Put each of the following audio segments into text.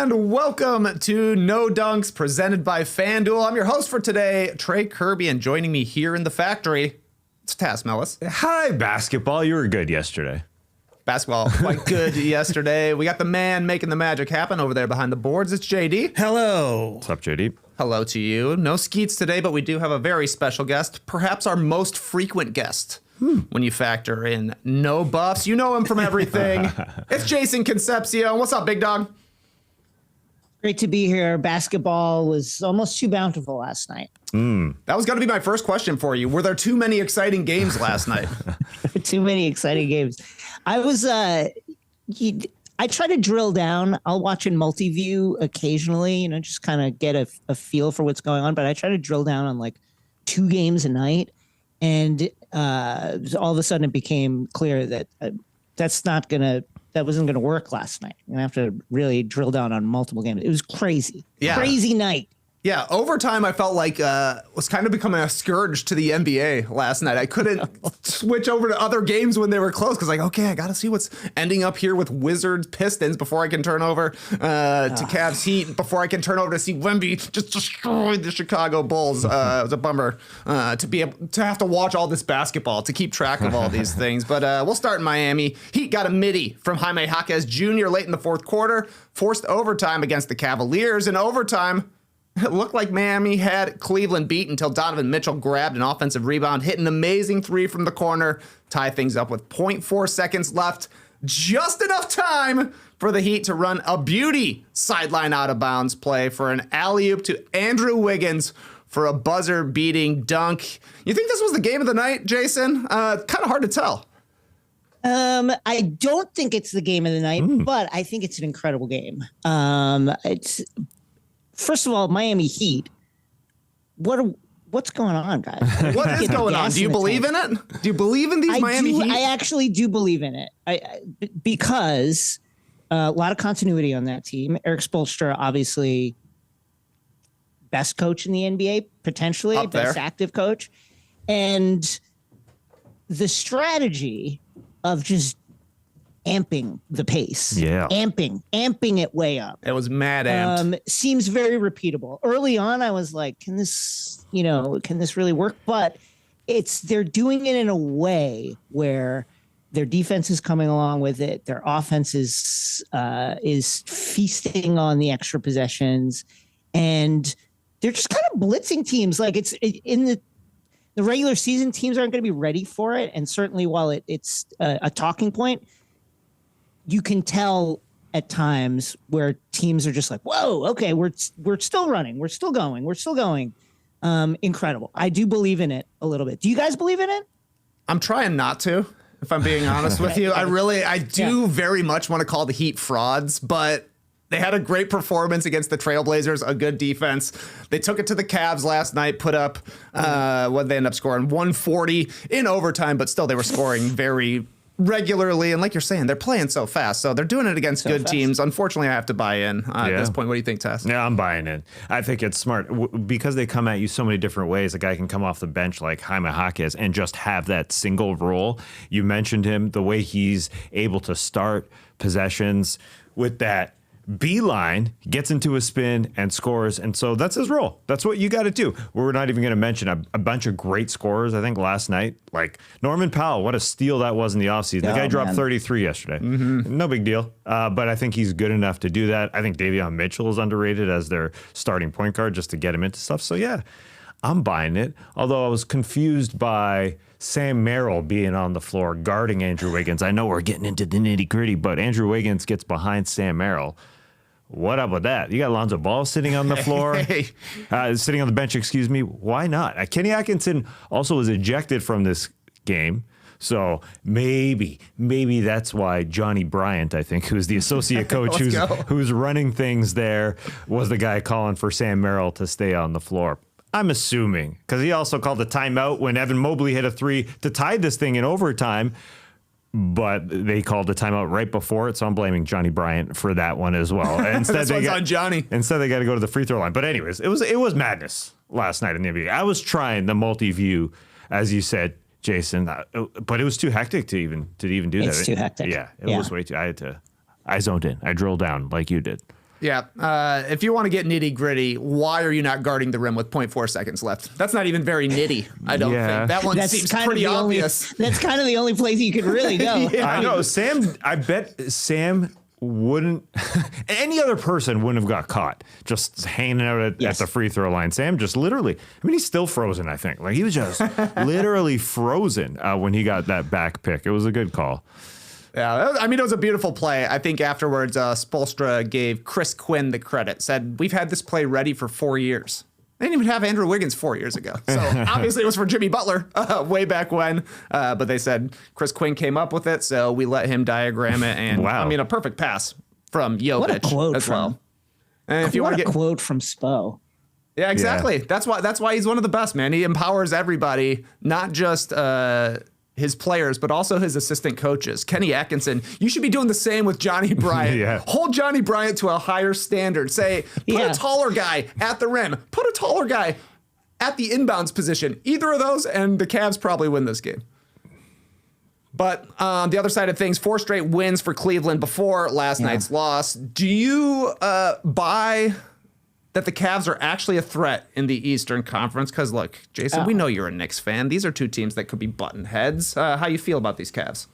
And welcome to No Dunks, presented by FanDuel. I'm your host for today, Trey Kirby, and joining me here in the factory, it's Taz Mellis. Hi, basketball. You were good yesterday. Basketball, quite good yesterday. We got the man making the magic happen over there behind the boards. It's JD. Hello. What's up, JD? Hello to you. No Skeets today, but we do have a very special guest, perhaps our most frequent guest. When you factor in no buffs, you know him from everything. It's Jason Concepcion. What's up, big dog? Great to be here. Basketball was almost too bountiful last night. That was going to be my first question for you. Were there too many exciting games last night? Too many exciting games. I was, I try to drill down. I'll watch in multi-view occasionally, just kind of get a feel for what's going on. But I try to drill down on like 2 games a night. And all of a sudden it became clear that that wasn't going to work last night. I'm going to have to really drill down on multiple games. It was crazy. Yeah. Crazy night. Yeah, overtime I felt like was kind of becoming a scourge to the NBA last night. I couldn't switch over to other games when they were close because I got to see what's ending up here with Wizards Pistons before I can turn over to Cavs Heat, before I can turn over to see Wemby just destroy the Chicago Bulls. It was a bummer to have to watch all this basketball, to keep track of all these things. But we'll start in Miami. Heat got a midi from Jaime Jaquez Jr. late in the fourth quarter, forced overtime against the Cavaliers. In overtime, it looked like Miami had Cleveland beat until Donovan Mitchell grabbed an offensive rebound, hit an amazing 3 from the corner, tie things up with 0.4 seconds left. Just enough time for the Heat to run a beauty sideline out of bounds play for an alley-oop to Andrew Wiggins for a buzzer-beating dunk. You think this was the game of the night, Jason? Kind of hard to tell. I don't think it's the game of the night, but I think it's an incredible game. First of all, Miami Heat. What's going on, guys? What is going on? Do you believe in it? Do you believe in these Miami Heat? I actually do believe in it. Because a lot of continuity on that team. Erik Spoelstra, obviously, best coach in the NBA, potentially best active coach, and the strategy of just amping the pace. Yeah. Amping it way up. It was mad amped. Seems very repeatable. Early on, I was like, can this really work? But they're doing it in a way where their defense is coming along with it. Their offense is feasting on the extra possessions, and they're just kind of blitzing teams. Like in the regular season, teams aren't going to be ready for it. And certainly while it's a talking point, you can tell at times where teams are just like, whoa, okay, we're still running. We're still going. Incredible. I do believe in it a little bit. Do you guys believe in it? I'm trying not to, if I'm being honest with you. I do very much want to call the Heat frauds, but they had a great performance against the Trailblazers, a good defense. They took it to the Cavs last night, put up, what they end up scoring, 140 in overtime, but still they were scoring very regularly. And like you're saying, they're playing so fast. So they're doing it against good teams. Unfortunately, I have to buy in at this point. What do you think, Tess? Yeah, I'm buying in. I think it's smart because they come at you so many different ways. A guy can come off the bench like Jaime Jaquez and just have that single role. You mentioned him, the way he's able to start possessions with that beeline, gets into a spin and scores. And so that's his role. That's what you got to do. We're not even going to mention a bunch of great scorers, I think, last night. Like Norman Powell, what a steal that was in the offseason. The guy dropped 33 yesterday. No big deal. But I think he's good enough to do that. I think Davion Mitchell is underrated as their starting point guard just to get him into stuff. So, yeah, I'm buying it. Although I was confused by Sam Merrill being on the floor guarding Andrew Wiggins. I know we're getting into the nitty gritty, but Andrew Wiggins gets behind Sam Merrill. What up with that? You got Lonzo Ball sitting on the floor, sitting on the bench, excuse me. Why not? Kenny Atkinson also was ejected from this game. So maybe that's why Johnny Bryant, I think, who's the associate coach who's running things there, was the guy calling for Sam Merrill to stay on the floor. I'm assuming, because he also called a timeout when Evan Mobley hit a 3 to tie this thing in overtime. But they called a timeout right before it, so I'm blaming Johnny Bryant for that one as well. Instead, this one's on Johnny. Instead, they got to go to the free throw line. But anyways, it was madness last night in the NBA. I was trying the multi-view, as you said, Jason, but it was too hectic to even do that. It's too hectic. Yeah, it was way too. I zoned in. I drilled down like you did. Yeah. If you want to get nitty gritty, why are you not guarding the rim with 0.4 seconds left? That's not even very nitty, I don't think. That one seems pretty obvious. That's kind of the only place you could really go. Yeah. I know. I bet Sam wouldn't, any other person wouldn't have got caught just hanging out at the free throw line. Sam just literally, I mean, he's still frozen, I think. Like, he was just literally frozen when he got that back pick. It was a good call. Yeah, I mean, it was a beautiful play. I think afterwards, Spoelstra gave Chris Quinn the credit, said, we've had this play ready for 4 years. They didn't even have Andrew Wiggins 4 years ago. So obviously it was for Jimmy Butler way back when. But they said Chris Quinn came up with it, so we let him diagram it. And I mean, a perfect pass from Jokic what a quote as well. From, and if you want to get quote from Spo. Yeah, exactly. Yeah. That's why he's one of the best, man. He empowers everybody, not just his players, but also his assistant coaches. Kenny Atkinson, you should be doing the same with Johnny Bryant. Hold Johnny Bryant to a higher standard. Say, put a taller guy at the rim. Put a taller guy at the inbounds position. Either of those, and the Cavs probably win this game. But on the other side of things, 4 straight wins for Cleveland before last night's loss. Do you buy that the Cavs are actually a threat in the Eastern Conference? Because, look, Jason, we know you're a Knicks fan. These are two teams that could be button heads. How you feel about these Cavs?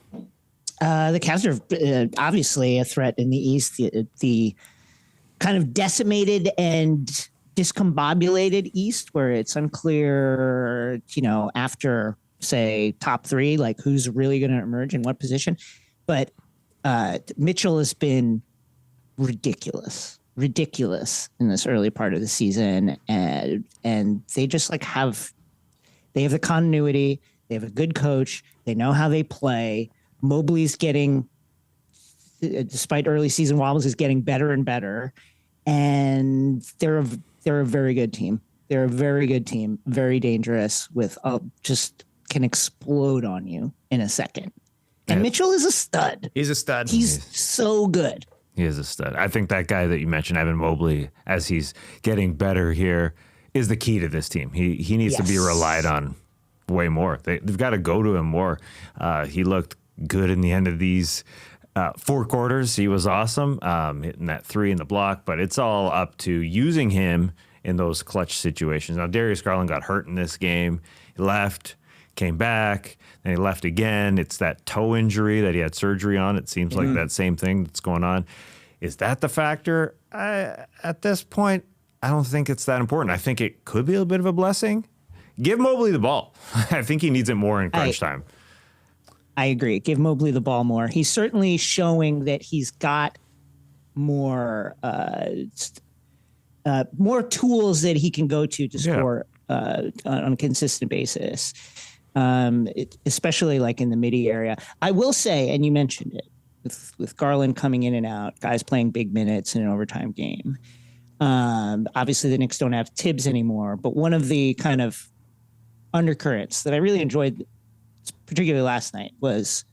The Cavs are obviously a threat in the East. The kind of decimated and discombobulated East, where it's unclear, after, say, top 3, like who's really going to emerge in what position. But Mitchell has been ridiculous in this early part of the season, and they just have the continuity. They have a good coach. They know how they play. Mobley's getting, despite early season wobbles, is getting better and better, and they're a very good team. They're a very good team, very dangerous, with just can explode on you in a second. And Mitchell is a stud. He's a stud. He's so good. He is a stud. I think that guy that you mentioned, Evan Mobley, as he's getting better here, is the key to this team. He needs to be relied on way more. They've got to go to him more. He looked good in the end of these 4 quarters. He was awesome, hitting that 3 in the block, but it's all up to using him in those clutch situations. Now, Darius Garland got hurt in this game. He left, came back, then he left again. It's that toe injury that he had surgery on. It seems like that same thing that's going on. Is that the factor? At this point, I don't think it's that important. I think it could be a bit of a blessing. Give Mobley the ball. I think he needs it more in crunch time. I agree. Give Mobley the ball more. He's certainly showing that he's got more tools that he can go to score on a consistent basis. Especially like in the midi area. I will say, and you mentioned it, with Garland coming in and out, guys playing big minutes in an overtime game. Obviously, the Knicks don't have Tibbs anymore, but one of the kind of undercurrents that I really enjoyed, particularly last night, was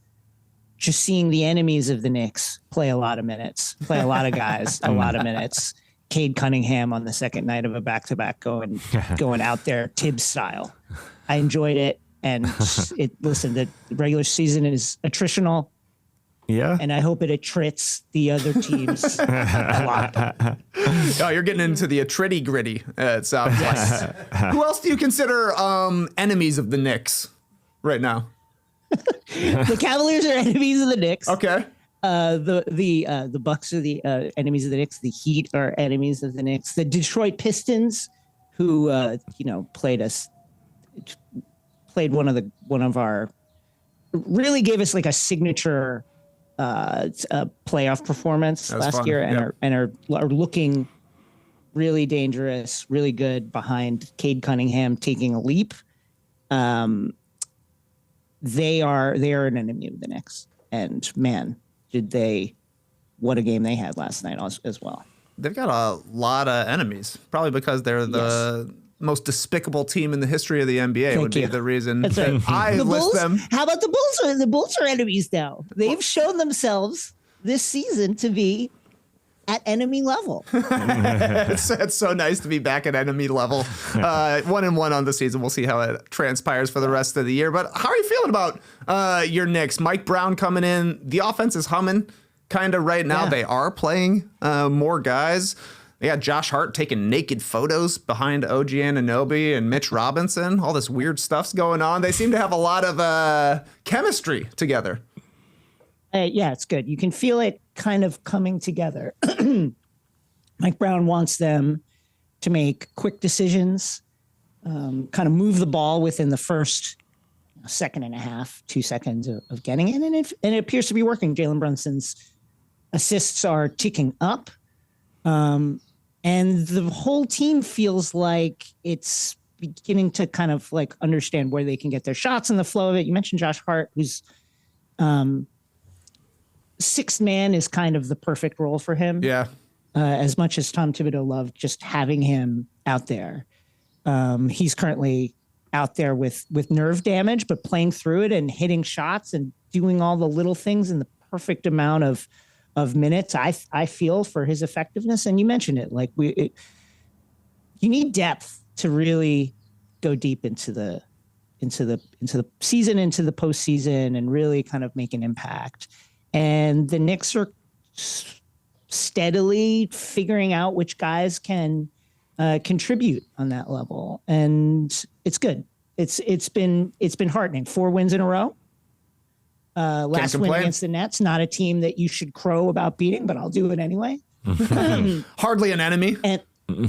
just seeing the enemies of the Knicks play a lot of minutes, play a lot of guys, a lot of minutes. Cade Cunningham on the second night of a back-to-back going out there Tibbs style. I enjoyed it. And the regular season is attritional. Yeah. And I hope it attrits the other teams a lot. Oh, you're getting into the attritty gritty, it sounds like. Who else do you consider enemies of the Knicks right now? The Cavaliers are enemies of the Knicks. Okay. The Bucks are the enemies of the Knicks. The Heat are enemies of the Knicks. The Detroit Pistons, who played one of our, really gave us like a signature playoff performance last year, and are looking really dangerous, really good behind Cade Cunningham taking a leap. They are an enemy of the Knicks, and man, what a game they had last night as well. They've got a lot of enemies, probably because they're the most despicable team in the history of the NBA. Would be the reason that I list them. How about the Bulls? The Bulls are enemies now. They've shown themselves this season to be at enemy level. It's so nice to be back at enemy level. 1-1 on the season. We'll see how it transpires for the rest of the year. But how are you feeling about your Knicks? Mike Brown coming in. The offense is humming. kind of right now. Yeah. They are playing more guys. They got Josh Hart taking naked photos behind OG Anunoby and Mitch Robinson. All this weird stuff's going on. They seem to have a lot of chemistry together. Yeah, it's good. You can feel it kind of coming together. Mike Brown wants them to make quick decisions, kind of move the ball within the first second and a half, 2 seconds of getting it. And it appears to be working. Jalen Brunson's assists are ticking up. And the whole team feels like it's beginning to kind of like understand where they can get their shots and the flow of it. You mentioned Josh Hart, who's sixth man is kind of the perfect role for him. Yeah. As much as Tom Thibodeau loved just having him out there. He's currently out there with nerve damage, but playing through it and hitting shots and doing all the little things in the perfect amount of minutes, I feel, for his effectiveness. And you mentioned it, like you need depth to really go deep into the season, into the postseason, and really kind of make an impact. And the Knicks are steadily figuring out which guys can contribute on that level, and it's good. It's been heartening. 4 wins in a row. Last win against the Nets, not a team that you should crow about beating, but I'll do it anyway. Hardly an enemy. And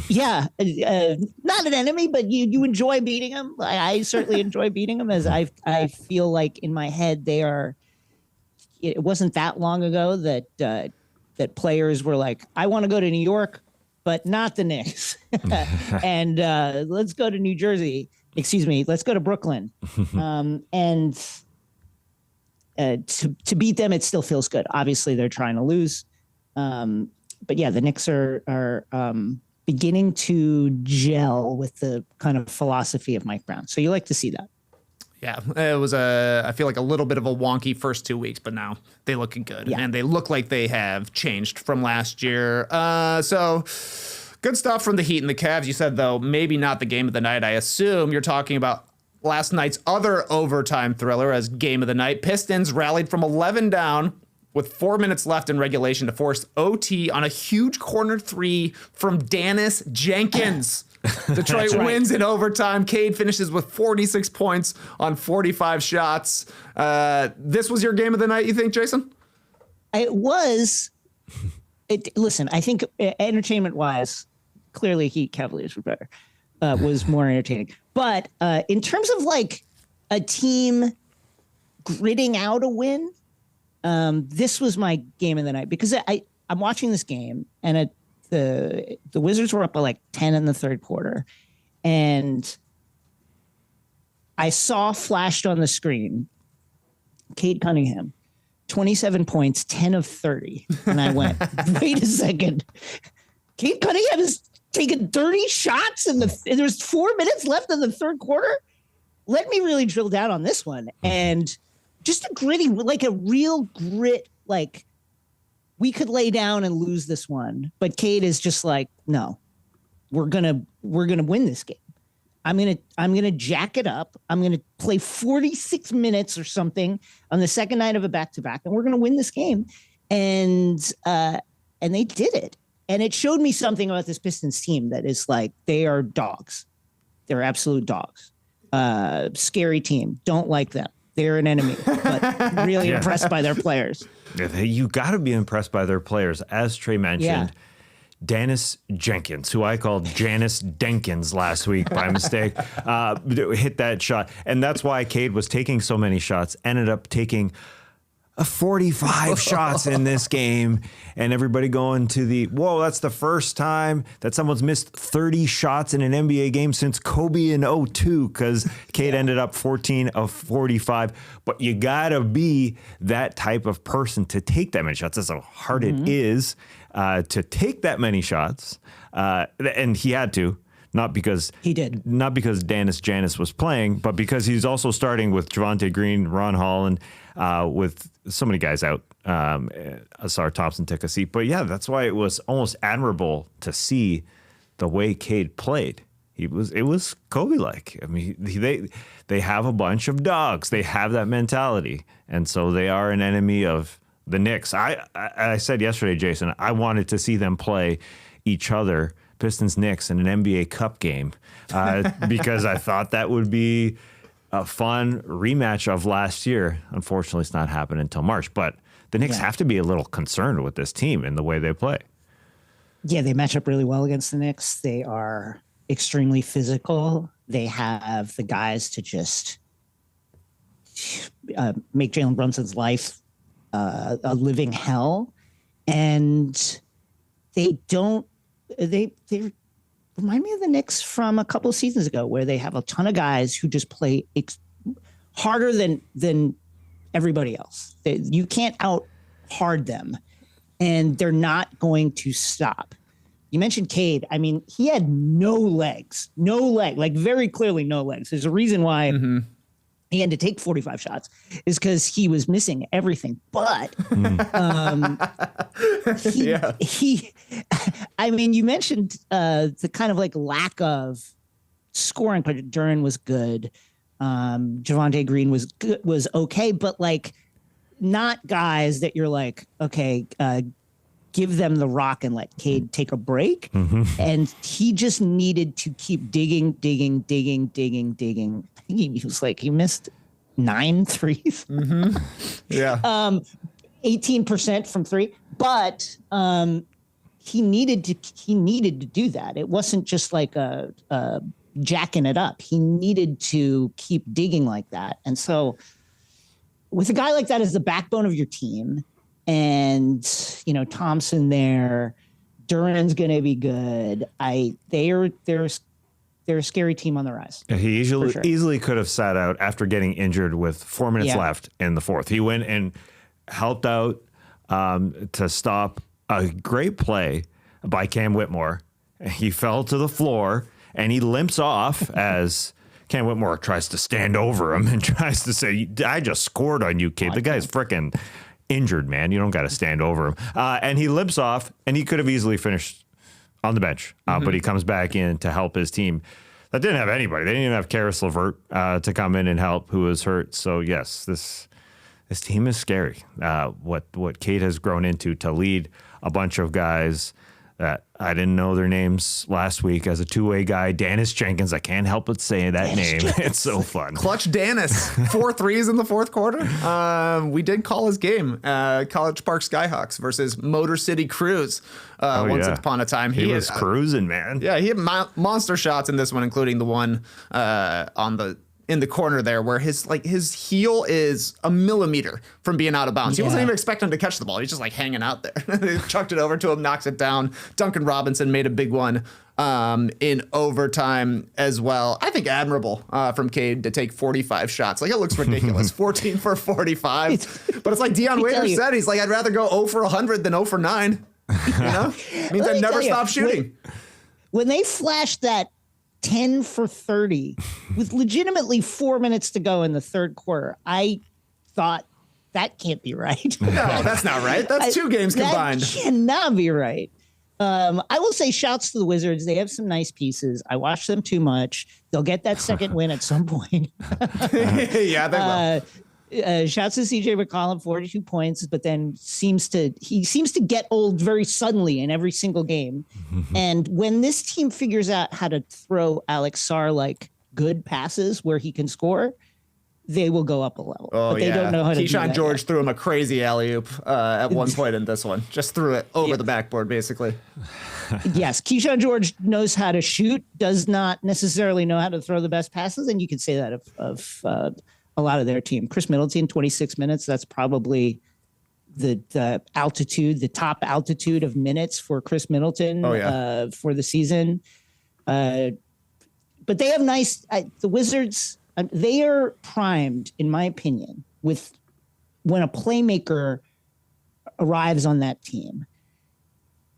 yeah, not an enemy, but you enjoy beating them. I certainly enjoy beating them, as I feel like in my head they are. It wasn't that long ago that players were like, I want to go to New York, but not the Knicks. And let's go to New Jersey. Excuse me. Let's go to Brooklyn. And to beat them, it still feels good. Obviously, they're trying to lose. But yeah, the Knicks are beginning to gel with the kind of philosophy of Mike Brown. So you like to see that. Yeah, it was I feel like a little bit of a wonky first 2 weeks, but now they looking good. Yeah. And they look like they have changed from last year. So good stuff from the Heat and the Cavs. You said, though, maybe not the game of the night. I assume you're talking about last night's other overtime thriller as game of the night. Pistons rallied from 11 down with 4 minutes left in regulation to force OT on a huge corner 3 from Dennis Jenkins. Detroit wins in overtime. Cade finishes with 46 points on 45 shots. This was your game of the night, you think, Jason? It was. Listen, I think entertainment-wise, clearly Heat Cavaliers were better. Was more entertaining. But in terms of like a team gritting out a win, this was my game of the night, because I'm watching this game, and the Wizards were up by like 10 in the third quarter, and I saw flashed on the screen Cade Cunningham, 27 points, 10 of 30. And I went, wait a second. Cade Cunningham is taking 30 shots and there's 4 minutes left in the third quarter. Let me really drill down on this one. And just a gritty, like a real grit, like we could lay down and lose this one. But Cade is just like, no, we're gonna win this game. I'm gonna jack it up. I'm gonna play 46 minutes or something on the second night of a back-to-back, and we're gonna win this game. And they did it. And it showed me something about this Pistons team that is like, they are dogs. They're absolute dogs. Scary team. Don't like them. They're an enemy, but really impressed by their players. You got to be impressed by their players. As Trey mentioned, Dennis Jenkins, who I called Janice Denkins last week by mistake, hit that shot. And that's why Cade was taking so many shots, ended up taking 45 shots in this game, and everybody going to whoa, that's the first time that someone's missed 30 shots in an NBA game since Kobe in 02, because Cade ended up 14 of 45. But you gotta be that type of person to take that many shots. That's how hard it is to take that many shots, and he had to. Not because Dennis Janis was playing, but because he's also starting with Javonte Green, Ron Holland, with so many guys out. Asar Thompson took a seat. But yeah, that's why it was almost admirable to see the way Cade played. It was Kobe-like. I mean, they have a bunch of dogs. They have that mentality. And so they are an enemy of the Knicks. I said yesterday, Jason, I wanted to see them play each other, Pistons Knicks, in an NBA Cup game because I thought that would be a fun rematch of last year. Unfortunately, it's not happening until March, but the Knicks have to be a little concerned with this team and the way they play. Yeah, they match up really well against the Knicks. They are extremely physical. They have the guys to just make Jalen Brunson's life a living hell. And they remind me of the Knicks from a couple of seasons ago, where they have a ton of guys who just play harder than everybody else. You can't out hard them, and they're not going to stop. You mentioned Cade. I mean, he had no legs, like very clearly no legs. There's a reason why he had to take 45 shots, is because he was missing everything. But I mean, you mentioned the kind of like lack of scoring, but Duren was good. Javonte Green was okay, but like not guys that you're like, okay, give them the rock and let Cade take a break. And he just needed to keep digging. I think he missed 9 threes. Yeah. 18% from 3, but he needed to do that. It wasn't just like a jacking it up. He needed to keep digging like that. And so with a guy like that as the backbone of your team, and Thompson there, Duren's going to be good. They're a scary team on the rise. He easily could have sat out after getting injured with 4 minutes left in the fourth. He went and helped out to stop a great play by Cam Whitmore. He fell to the floor and he limps off as Cam Whitmore tries to stand over him and tries to say, I just scored on you, kid. The guy's freaking injured, man. You don't got to stand over him. And he limps off, and he could have easily finished on the bench, but he comes back in to help his team. That didn't have anybody. They didn't even have Karis LeVert to come in and help, who was hurt. So yes, this team is scary. What Cade has grown into to lead a bunch of guys that I didn't know their names last week as a two-way guy. Dennis Jenkins. I can't help but say that name. It's so fun. Clutch Dennis. 4 threes in the fourth quarter. We did call his game. College Park Skyhawks versus Motor City Cruise. Once upon a time. He was cruising, man. Yeah, he had monster shots in this one, including the one in the corner there where his heel is a millimeter from being out of bounds. He wasn't even expecting to catch the ball. He's just like hanging out there. They chucked it over to him, knocks it down. Duncan Robinson made a big one in overtime as well. I think admirable from Cade to take 45 shots. Like, it looks ridiculous. 14 for 45. But it's like Dion Waiters said, he's like, I'd rather go 0 for 100 than 0 for 9. It means I'd never stop shooting. When they flashed that 10 for 30 with legitimately 4 minutes to go in the third quarter, I thought that can't be right. No, that's not right. That's 2 games combined. That cannot be right. I will say shouts to the Wizards. They have some nice pieces. I watch them too much. They'll get that second win at some point. Yeah, they will. Shouts to CJ McCollum, 42 points, but then he seems to get old very suddenly in every single game. And when this team figures out how to throw Alex Sarr like good passes where he can score, they will go up a level. But they don't know how to do that. Keyshawn George threw him a crazy alley-oop at one point in this one. Just threw it over the backboard, basically. Yes, Keyshawn George knows how to shoot, does not necessarily know how to throw the best passes, and you can say that of a lot of their team. Chris Middleton, 26 minutes. That's probably the altitude, the top altitude of minutes for Chris Middleton for the season. But they have the Wizards, they are primed, in my opinion, with when a playmaker arrives on that team.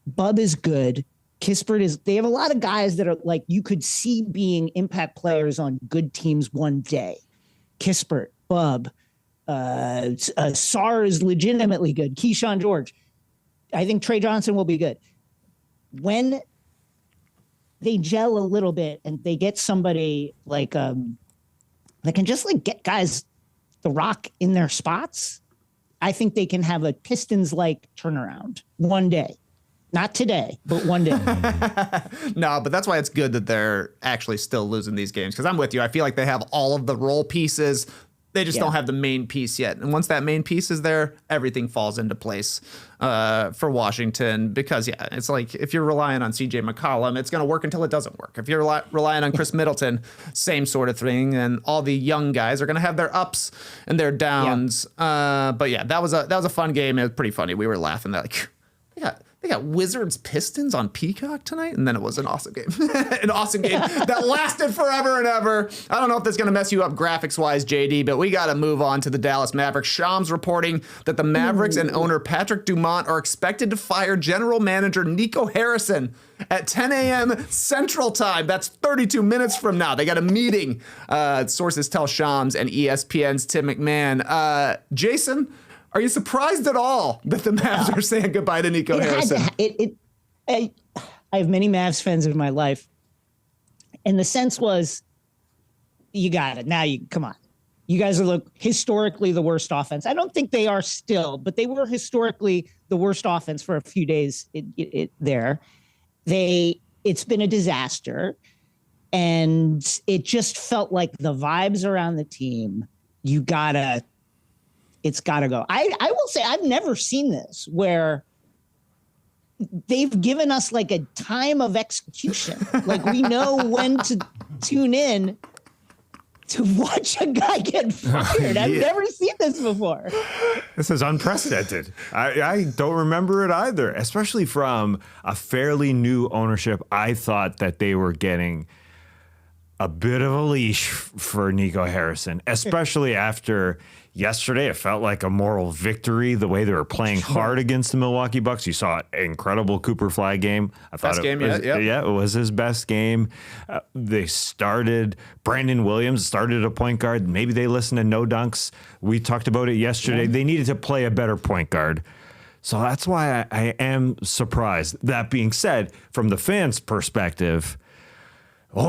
Bub is good. Kispert they have a lot of guys that are like, you could see being impact players on good teams one day. Kispert, Bub, Sarr is legitimately good. Keyshawn George. I think Trey Johnson will be good. When they gel a little bit and they get somebody like that can just like get guys the rock in their spots, I think they can have a Pistons-like turnaround one day. Not today, but one day. No, but that's why it's good that they're actually still losing these games, because I'm with you. I feel like they have all of the role pieces. They just don't have the main piece yet. And once that main piece is there, everything falls into place for Washington. Because, it's like if you're relying on CJ McCollum, it's going to work until it doesn't work. If you're relying on Chris Middleton, same sort of thing. And all the young guys are going to have their ups and their downs. But yeah, that was a fun game. It was pretty funny. We were laughing that they got Wizards Pistons on Peacock tonight, and then it was an awesome game. An awesome game that lasted forever and ever. I don't know if that's going to mess you up graphics-wise, JD, but we got to move on to the Dallas Mavericks. Shams reporting that the Mavericks and owner Patrick Dumont are expected to fire general manager Nico Harrison at 10 a.m. Central Time. That's 32 minutes from now. They got a meeting, sources tell Shams and ESPN's Tim McMahon. Jason, are you surprised at all that the Mavs are saying goodbye to Nico Harrison? I have many Mavs fans in my life. And the sense was, you got it. Now come on. You guys are historically the worst offense. I don't think they are still, but they were historically the worst offense for a few days there. It's been a disaster. And it just felt like the vibes around the team, it's got to go. I will say I've never seen this where they've given us like a time of execution. Like we know when to tune in to watch a guy get fired. I've never seen this before. This is unprecedented. I don't remember it either, especially from a fairly new ownership. I thought that they were getting a bit of a leash for Nico Harrison, especially after yesterday. It felt like a moral victory, the way they were playing hard against the Milwaukee Bucks. You saw an incredible Cooper Flag game. I thought it was his best game. Brandon Williams started a point guard. Maybe they listened to No Dunks. We talked about it yesterday. Yeah. They needed to play a better point guard. So that's why I am surprised. That being said, from the fans' perspective,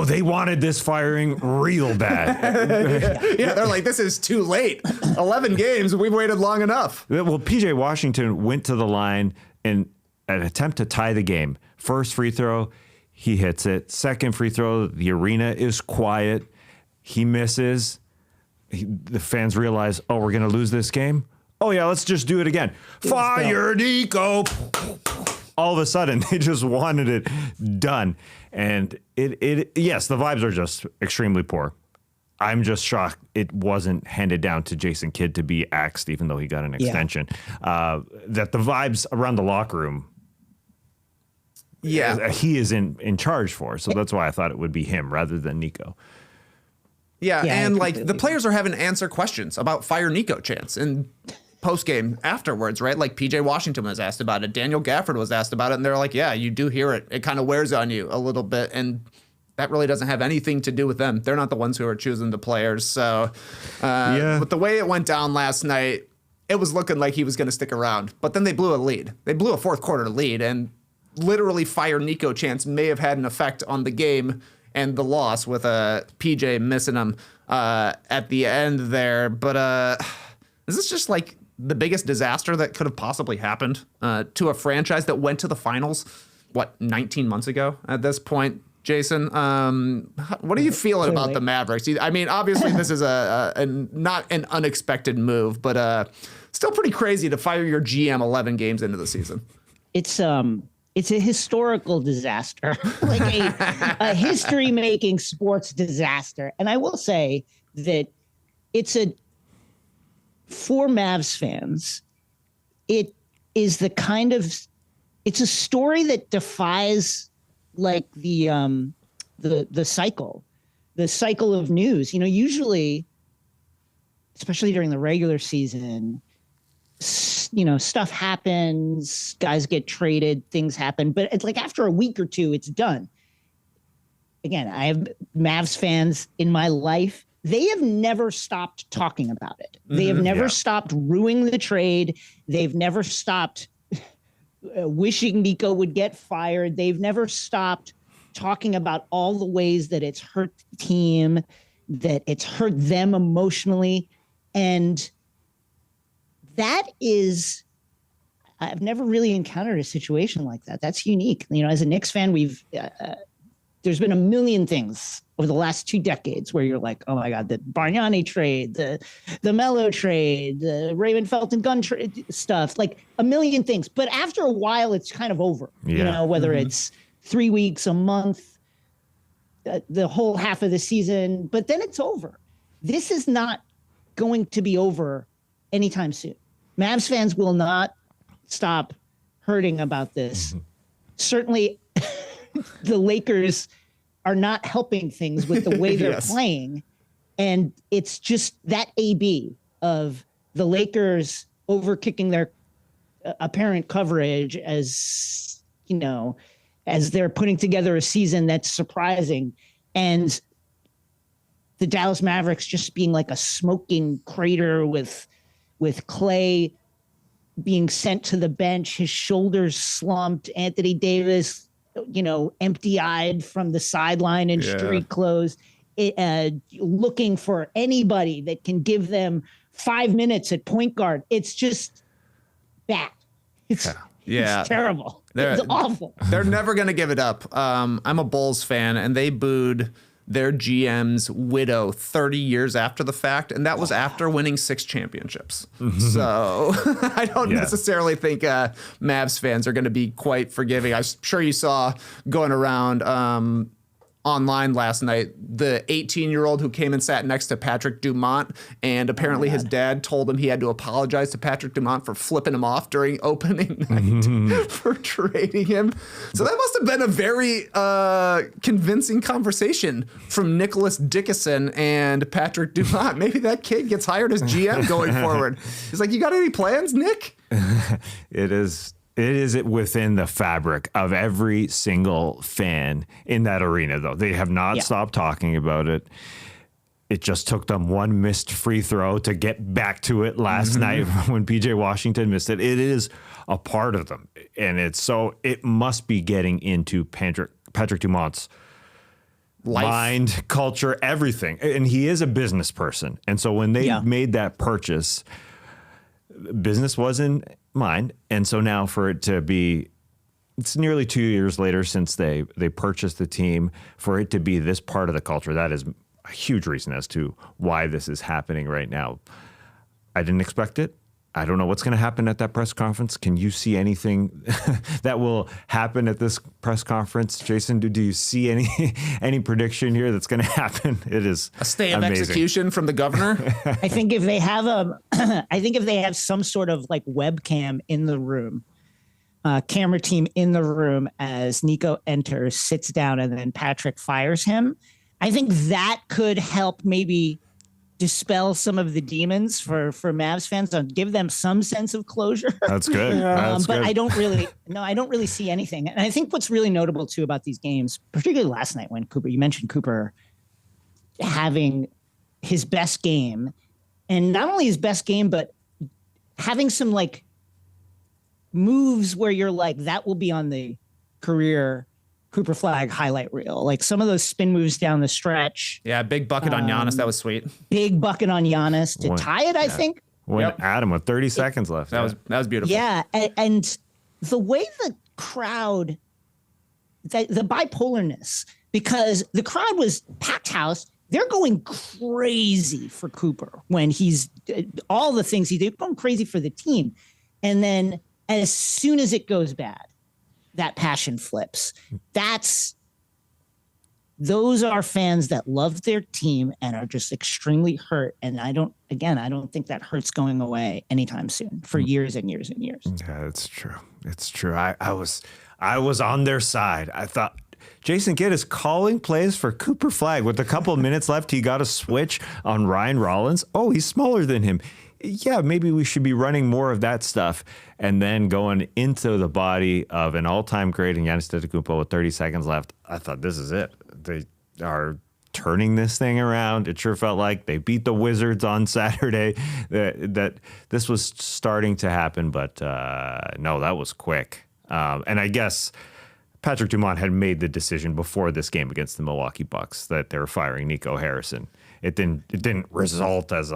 they wanted this firing real bad. Yeah, they're like, this is too late. 11 games, we've waited long enough. Well, PJ Washington went to the line in an attempt to tie the game. First free throw, he hits it. Second free throw, the arena is quiet. He misses. The fans realize, we're going to lose this game? Oh, yeah, let's just do it again. Fire Nico! All of a sudden, they just wanted it done. And yes, the vibes are just extremely poor. I'm just shocked it wasn't handed down to Jason Kidd to be axed, even though he got an extension. That the vibes around the locker room, he is in charge for. So that's why I thought it would be him rather than Nico. Yeah, and like the players are having to answer questions about fire Nico chants and post-game afterwards, right? Like PJ Washington was asked about it. Daniel Gafford was asked about it. And they're like, yeah, you do hear it. It kind of wears on you a little bit. And that really doesn't have anything to do with them. They're not the ones who are choosing the players. So with the way it went down last night, it was looking like he was going to stick around. But then they blew a lead. They blew a fourth quarter lead. And literally fire Nico chants may have had an effect on the game and the loss with PJ missing him at the end there. But is this just like the biggest disaster that could have possibly happened to a franchise that went to the finals, 19 months ago at this point? Jason, what are you feeling about the Mavericks? I mean, obviously this is not an unexpected move, but still pretty crazy to fire your GM 11 games into the season. It's a historical disaster, like a history-making sports disaster. And I will say that for Mavs fans, it is it's a story that defies like the cycle of news. Usually, especially during the regular season, stuff happens, guys get traded, things happen, but it's like after a week or two, it's done. Again, I have Mavs fans in my life. They have never stopped talking about it. They have never stopped ruining the trade. They've never stopped wishing Nico would get fired. They've never stopped talking about all the ways that it's hurt the team, that it's hurt them emotionally. And that is, I've never really encountered a situation like that. That's unique. You know, as a Knicks fan, there's been a million things over the last 2 decades where you're like, oh my God, the Bargnani trade, the Melo trade, the Raymond Felton gun trade stuff, like a million things. But after a while, it's kind of over, you know, whether it's 3 weeks, a month, the whole half of the season, but then it's over. This is not going to be over anytime soon. Mavs fans will not stop hurting about this. Certainly the Lakers are not helping things with the way they're playing. And it's just that AB of the Lakers overkicking their apparent coverage as, you know, as they're putting together a season that's surprising. And the Dallas Mavericks just being like a smoking crater with Clay being sent to the bench, his shoulders slumped, Anthony Davis, you know, empty-eyed from the sideline in street clothes, looking for anybody that can give them 5 minutes at point guard. It's just bad. It's terrible. It's awful. They're never going to give it up. I'm a Bulls fan, and they booed their GM's widow 30 years after the fact, and that was after winning 6 championships. So I don't necessarily think Mavs fans are going to be quite forgiving. I'm sure you saw going around online last night the 18-year-old who came and sat next to Patrick Dumont, and apparently his dad told him he had to apologize to Patrick Dumont for flipping him off during opening night for trading him. So that must have been a very convincing conversation from Nicholas Dickinson and Patrick Dumont. Maybe that kid gets hired as GM going forward. He's like, you got any plans, Nick? It is within the fabric of every single fan in that arena, though. They have not stopped talking about it. It just took them one missed free throw to get back to it last night when PJ Washington missed it. It is a part of them. And it must be getting into Patrick Dumont's life, mind, culture, everything. And he is a business person. And so when they made that purchase, business was in mind. And so now for it to be, it's nearly 2 years later since they purchased the team, for it to be this part of the culture, that is a huge reason as to why this is happening right now. I didn't expect it. I don't know what's going to happen at that press conference. Can you see anything that will happen at this press conference, Jason? Do you see any prediction here that's going to happen? It is a stay of execution from the governor. I think if they have some sort of like webcam in the room, camera team in the room as Nico enters, sits down, and then Patrick fires him, I think that could help maybe dispel some of the demons for Mavs fans, and give them some sense of closure. That's good. But good. I don't really see anything. And I think what's really notable too about these games, particularly last night when you mentioned Cooper having his best game, and not only his best game, but having some like moves where you're like, that will be on the career Cooper Flag highlight reel. Like some of those spin moves down the stretch. Yeah, big bucket on Giannis. That was sweet. Big bucket on Giannis to tie it, I think. Adam with 30 seconds left. That was beautiful. Yeah, and the way the crowd, the bipolarness, because the crowd was packed house. They're going crazy for Cooper when he's all the things they're going crazy for the team. And then as soon as it goes bad, that passion flips. Those are fans that love their team and are just extremely hurt. And I don't think that hurt's going away anytime soon for years and years and years. Yeah, it's true. It's true. I was on their side. I thought Jason Kidd is calling plays for Cooper Flag. With a couple of minutes left, he got a switch on Ryan Rollins. Oh, he's smaller than him. Yeah, maybe we should be running more of that stuff. And then going into the body of an all-time great in Giannis Antetokounmpo with 30 seconds left, I thought, this is it. They are turning this thing around. It sure felt like they beat the Wizards on Saturday, that this was starting to happen. But no, that was quick. And I guess Patrick Dumont had made the decision before this game against the Milwaukee Bucks that they were firing Nico Harrison. It didn't result as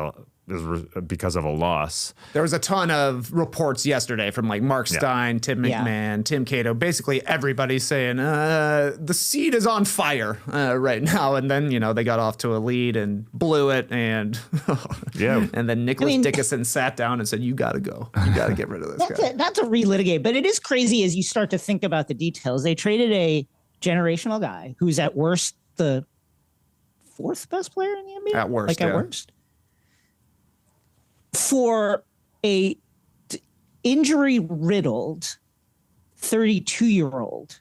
because of a loss. There was a ton of reports yesterday from like Mark Stein, Tim McMahon, Tim Cato, basically everybody saying the seed is on fire right now. And then, they got off to a lead and blew it. And and then Nicholas Dickinson sat down and said, you got to go. You got to get rid of this guy. Not to relitigate, but it is crazy as you start to think about the details. They traded a generational guy who's at worst the fourth best player in the NBA. At worst, at worst. For a injury-riddled 32-year-old.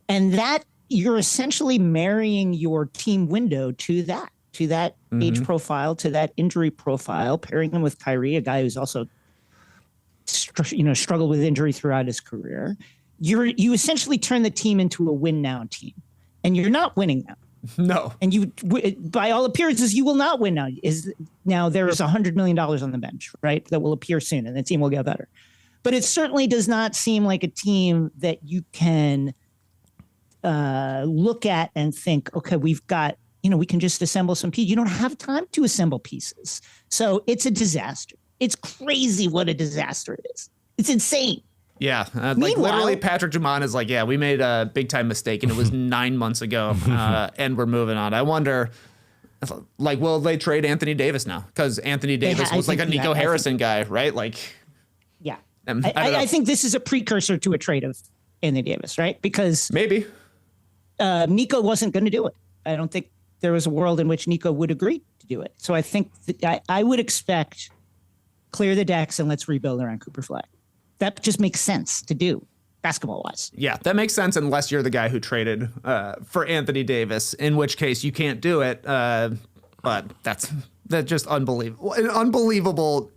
And that you're essentially marrying your team window to that age profile, to that injury profile, pairing him with Kyrie, a guy who's also struggled with injury throughout his career. You essentially turn the team into a win-now team. And you're not winning now. No. And you, by all appearances, you will not win now. Now there's $100 million on the bench, right? That will appear soon, and the team will get better. But it certainly does not seem like a team that you can look at and think, okay, we've got, we can just assemble some pieces. You don't have time to assemble pieces. So it's a disaster. It's crazy what a disaster it is. It's insane. Yeah, literally Patrick Drummond is like, we made a big time mistake and it was 9 months ago and we're moving on. I wonder, will they trade Anthony Davis now? Because Anthony Davis was like a Nico Harrison guy, right? I think this is a precursor to a trade of Anthony Davis, right? Because maybe Nico wasn't going to do it. I don't think there was a world in which Nico would agree to do it. So I think that I would expect clear the decks and let's rebuild around Cooper Flag. That just makes sense to do basketball-wise. Yeah, that makes sense unless you're the guy who traded for Anthony Davis, in which case you can't do it. But that's just unbelievable. An unbelievable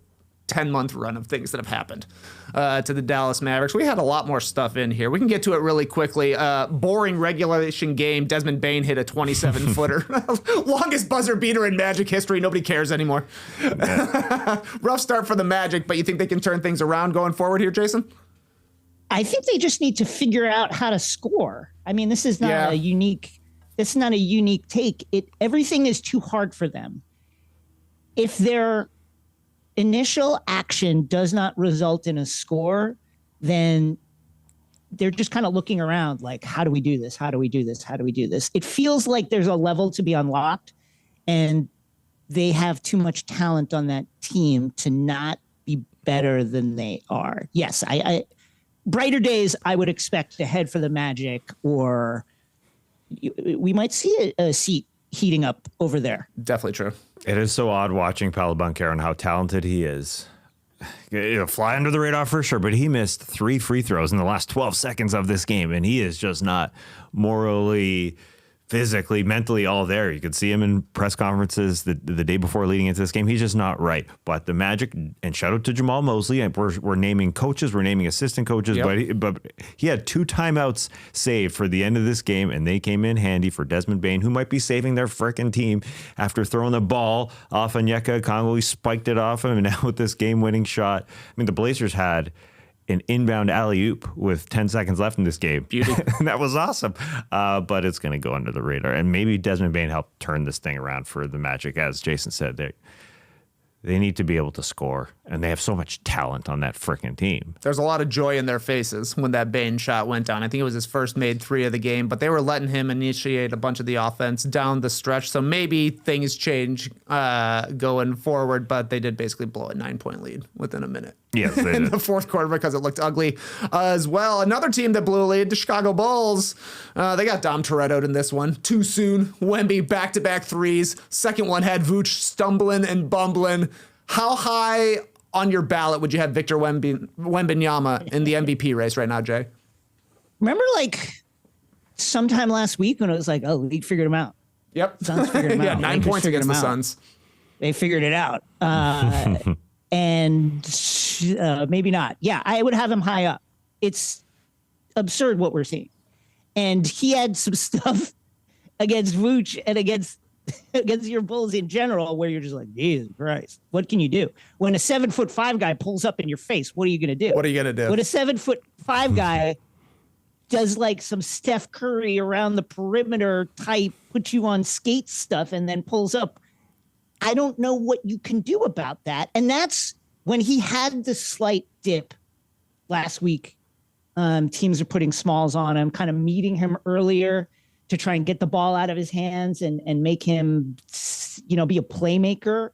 10-month run of things that have happened to the Dallas Mavericks. We had a lot more stuff in here. We can get to it really quickly. Boring regulation game. Desmond Bane hit a 27-footer. Longest buzzer beater in Magic history. Nobody cares anymore. Rough start for the Magic, but you think they can turn things around going forward here, Jason? I think they just need to figure out how to score. I mean, this is not a unique take. Everything is too hard for them. If they're initial action does not result in a score, then they're just kind of looking around like, how do we do this? How do we do this? How do we do this? It feels like there's a level to be unlocked and they have too much talent on that team to not be better than they are. Yes, I brighter days I would expect to head for the Magic, or we might see a seat heating up over there. Definitely true. It is so odd watching Paolo Banchero and how talented he is. Fly under the radar for sure, but he missed 3 free throws in the last 12 seconds of this game, and he is just not morally, physically, mentally all there. You could see him in press conferences the day before leading into this game. He's just not right. But the Magic, and shout out to Jamal Mosley, and we're naming coaches, we're naming assistant coaches, but he had 2 timeouts saved for the end of this game, and they came in handy for Desmond Bane, who might be saving their frickin' team after throwing the ball off Onyeka Okongwu. He spiked it off him, and now with this game-winning shot. I mean, the Blazers had an inbound alley-oop with 10 seconds left in this game. Beauty. And that was awesome. But it's going to go under the radar. And maybe Desmond Bane helped turn this thing around for the Magic. As Jason said, they need to be able to score. And they have so much talent on that freaking team. There's a lot of joy in their faces when that Bane shot went down. I think it was his first made 3 of the game, but they were letting him initiate a bunch of the offense down the stretch. So maybe things change going forward, but they did basically blow a 9-point lead within a minute. Yes, they in did. the fourth quarter because it looked ugly as well. Another team that blew a lead, the Chicago Bulls. They got Dom Toretto'd in this one too soon. Wemby back-to-back threes. Second one had Vooch stumbling and bumbling. How high on your ballot would you have Victor Wembanyama in the MVP race right now, Jay? Remember sometime last week when it was like, oh, league figured him out. Yep. Suns figured him out. 9 points against the Suns. They figured it out. And maybe not. Yeah, I would have him high up. It's absurd what we're seeing. And he had some stuff against Vooch and against your Bulls in general where you're just like, Jesus Christ, what can you do? When a 7'5" guy pulls up in your face, what are you going to do? What are you going to do? When a 7'5" guy does like some Steph Curry around the perimeter type, put you on skate stuff and then pulls up, I don't know what you can do about that. And that's when he had the slight dip last week. Teams are putting smalls on him, kind of meeting him earlier to try and get the ball out of his hands and make him, be a playmaker.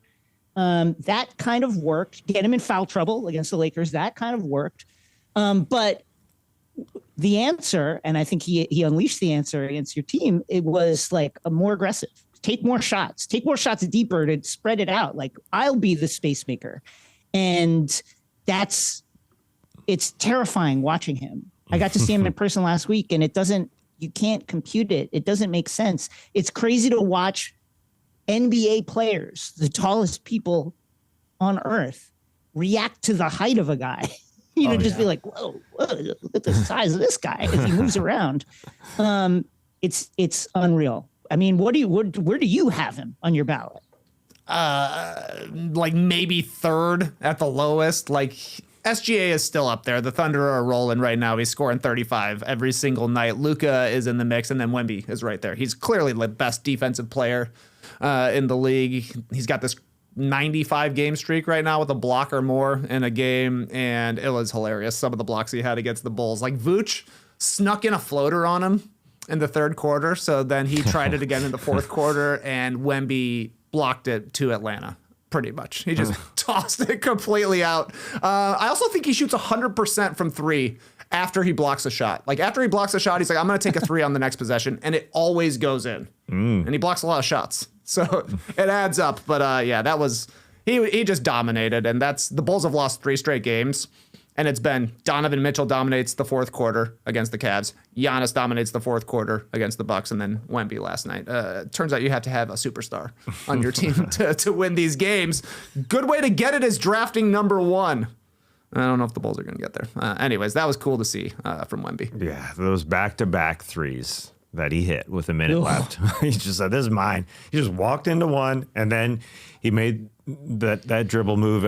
That kind of worked. Get him in foul trouble against the Lakers. That kind of worked. But the answer, and I think he unleashed the answer against your team, it was like a more aggressive. Take more shots deeper to spread it out. Like, I'll be the space maker. And it's terrifying watching him. I got to see him in person last week, and you can't compute it. It doesn't make sense. It's crazy to watch NBA players, the tallest people on earth, react to the height of a guy. Be like, whoa, look at the size of this guy as he moves around. It's unreal. I mean, where do you have him on your ballot? Like maybe third at the lowest. Like, SGA is still up there. The Thunder are rolling right now. He's scoring 35 every single night. Luka is in the mix, and then Wemby is right there. He's clearly the best defensive player in the league. He's got this 95 game streak right now with a block or more in a game, and it was hilarious. Some of the blocks he had against the Bulls. Like, Vooch snuck in a floater on him in the third quarter, so then he tried it again in the fourth quarter, and Wemby blocked it to Atlanta. Pretty much. He just tossed it completely out. I also think he shoots 100% from three after he blocks a shot. Like, after he blocks a shot, he's like, I'm going to take a three on the next possession, and it always goes in. And he blocks a lot of shots. So it adds up. But that was, he just dominated. And the Bulls have lost 3 straight games. And it's been Donovan Mitchell dominates the fourth quarter against the Cavs. Giannis dominates the fourth quarter against the Bucks, and then Wemby last night. Turns out you have to have a superstar on your team to win these games. Good way to get it is drafting number 1. I don't know if the Bulls are going to get there. Anyways, that was cool to see from Wemby. Yeah, those back-to-back threes that he hit with a minute left. He just said, this is mine. He just walked into one, and then he made that dribble move,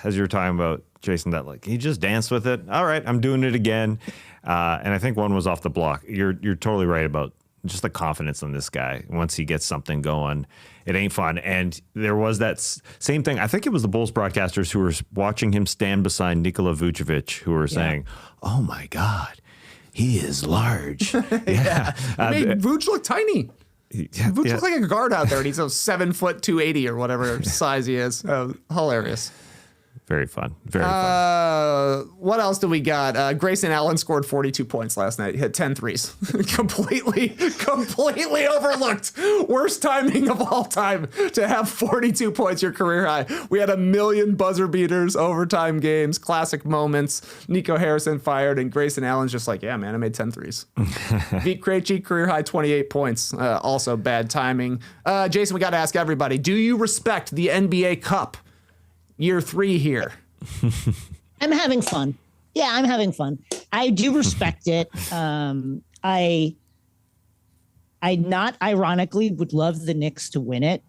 as you were talking about, Jason, that like he just danced with it. All right, I'm doing it again. And I think one was off the block. You're totally right about just the confidence in this guy. Once he gets something going, it ain't fun. And there was that same thing. I think it was the Bulls broadcasters who were watching him stand beside Nikola Vucevic who were saying, oh my God, he is large. Yeah. He made Vuce look tiny. Vuce looks like a guard out there, and he's 7 foot 280 or whatever size he is. Hilarious. Very fun. Very fun. What else do we got? Grayson Allen scored 42 points last night. He hit 10 threes. completely overlooked. Worst timing of all time to have 42 points, your career high. We had 1 million buzzer beaters, overtime games, classic moments. Nico Harrison fired, and Grayson Allen's just like, yeah, man, I made 10 threes. Beat Krejci, career high 28 points. Also bad timing. Jason, we got to ask everybody, do you respect the NBA Cup? Year 3 here. I'm having fun. Yeah, I'm having fun. I do respect it. I not ironically would love the Knicks to win it,